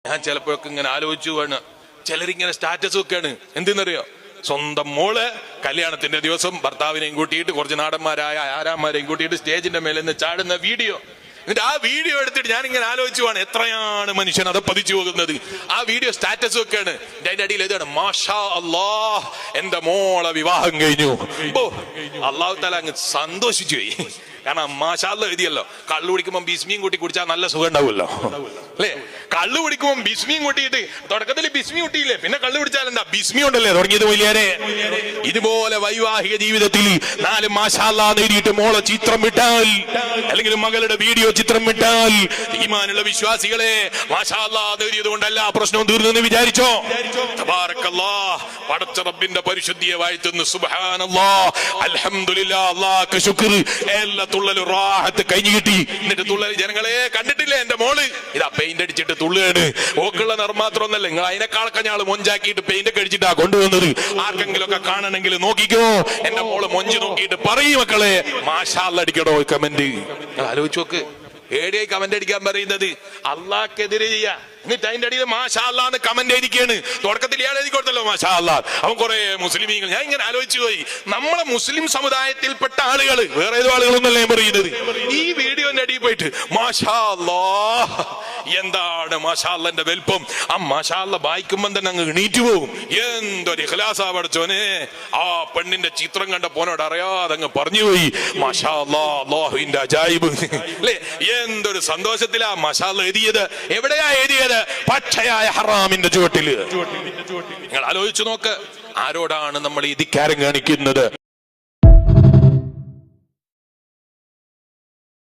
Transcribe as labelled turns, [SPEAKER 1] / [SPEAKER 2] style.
[SPEAKER 1] ഞാൻ ചിലപ്പോഴൊക്കെ ഇങ്ങനെ ആലോചിച്ചു വേണം, ചിലരിങ്ങനെ സ്റ്റാറ്റസ് വെക്കാണ്. എന്തെന്നറിയോ? സ്വന്തം മോള് കല്യാണത്തിന്റെ ദിവസം ഭർത്താവിനെയും കൂട്ടിയിട്ട് കുറച്ച് നാടന്മാരായ ആരാന്മാരെയും കൂട്ടിയിട്ട് സ്റ്റേജിന്റെ മേലെ നിന്ന് ചാടുന്ന വീഡിയോ. എന്നിട്ട് ആ വീഡിയോ എടുത്തിട്ട് ഞാൻ ഇങ്ങനെ ആലോചിച്ചുവാണ്, എത്രയാണ് മനുഷ്യൻ അത് പതിച്ചു പോകുന്നത്. ആ വീഡിയോ സ്റ്റാറ്റസ് വെക്കാണ്. അതിന്റെ അടിയിൽ ഏതാണ്? മാഷാ അല്ലാഹ്, എന്റെ മോളെ വിവാഹം കഴിഞ്ഞു. അള്ളാഹു തആല അങ്ങ് സന്തോഷിച്ചു പോയി. കാരണം മാഷാ അല്ലാഹ് എഴുതിയല്ലോ. കള്ളു കുടിക്കുമ്പോൾ ബിസ്മിയും കൂട്ടി കുടിച്ചാൽ നല്ല സുഖം ഉണ്ടാവുമല്ലോ, അല്ലേ? കള്ളു കുടിക്കുമ്പോൾ ബിസ്മിയും കൂട്ടിയിട്ട്, തുടക്കത്തിൽ ബിസ്മി കൂട്ടിയില്ലേ, പിന്നെ കള്ളു കുടിച്ചാൽ എന്താ ബിസ്മി ഉണ്ടല്ലേ തുടങ്ങിയത് വലിയാരെ. ഇതുപോലെ വൈവാഹിക ജീവിതത്തിൽ 4 മാഷാ അല്ലാഹ് എഴുതിയിട്ട് മോളെ ചിത്രം വിട്ടാൽ, അല്ലെങ്കിൽ മകളുടെ വീഡിയോ ചിത്രം വിട്ടാൽ, ഈമാനുള്ള വിശ്വാസികളെ, മാഷാ അല്ലാഹ് എഴുതിയത് കൊണ്ടല്ല പ്രശ്നവും തീർന്നെന്ന് വിചാരിച്ചോ? തബാറക്കല്ലാഹ്, പടച്ച റബ്ബിന്റെ പരിശുദ്ധിയെ വാഴ്ത്തുന്നു. സുബ്ഹാനല്ലാഹ്, അൽഹംദുലില്ലാഹ്, അല്ലാഹുക്ക് ശുക്ർ. എല്ലാ തുള്ളലും റാഹത്ത് കഴിഞ്ഞു കിട്ടി. എന്നിട്ട് തുള്ളൽ ജനങ്ങളെ കണ്ടിട്ടില്ലേ? എന്റെ മോള് ഇതാ പെയിന്റ് അടിച്ചിട്ട് തുള്ളുകയാണ്. ഓക്കുള്ള നിർമാത്രമൊന്നല്ല, നിങ്ങൾ അതിനെക്കാളൊക്കെ ഞാള് മൊഞ്ചാക്കിയിട്ട് പെയിന്റ് ഒക്കെ അടിച്ചിട്ടാ കൊണ്ടുവന്നത്. ആർക്കെങ്കിലും ഒക്കെ കാണണമെങ്കിൽ നോക്കിക്കോ. എന്റെ മോള് മൊഞ്ച് നോക്കിയിട്ട് പറയും മക്കളെ മാഷാ അല്ലാഹ് അടിക്കടോ കമന്റ്. ആലോചിച്ച് നോക്ക്, ഏടിയായി കമന്റ് അടിക്കാൻ പറയുന്നത്? അള്ളാഹ്ക്കെതിരെ ചെയ്യാ. എന്നിട്ട് അതിന്റെ അടിയിൽ മാഷാ അല്ലാഹ് എന്ന് കമന്റ് ആയിരിക്കാണ്. തുടക്കത്തിൽ ഇയാൾ എഴുതി കൊടുത്തല്ലോ മാഷാ അല്ലാഹ്. അവൻ കുറെ മുസ്ലിമീങ്ങൾ. ഞാൻ ഇങ്ങനെ ആലോചിച്ചു പോയി, നമ്മളെ മുസ്ലിം സമുദായത്തിൽപ്പെട്ട ആളുകൾ, വേറെ ഏതോ ആളുകളൊന്നല്ലേ പറയുന്നത്, ഈ വീഡിയോന്റെ അടിയിൽ പോയിട്ട് മാഷാ അല്ലാഹ്, എന്താണ് മാഷാ അല്ലാഹ്ന്റെ വലിപ്പം. ആ മാഷാ അല്ലാഹ് വായിക്കുമ്പോൾ തന്നെ അങ്ങ് എണീറ്റ് പോകും. എന്തൊരു ഇഖ്ലാസാ പഠിച്ചോനെ. ആ പെണ്ണിന്റെ ചിത്രം കണ്ട പോനോട് അറിയാതെ അങ്ങ് പറഞ്ഞു പോയി മാഷാ അല്ലാഹ്, അല്ലാഹുവിന്റെ അജായിബ്, അല്ലേ? എന്തൊരു സന്തോഷത്തിലാ മാഷാ അല്ലാഹ് എഴുതിയത്. എവിടെയാ എഴുതിയത്? പച്ചയായ ഹറാമിന്റെ ചുവട്ടില്. നിങ്ങൾ ആലോചിച്ചു നോക്ക്, ആരോടാണ് നമ്മൾ ഈ ധിക്കാരം കാണിക്കുന്നത്?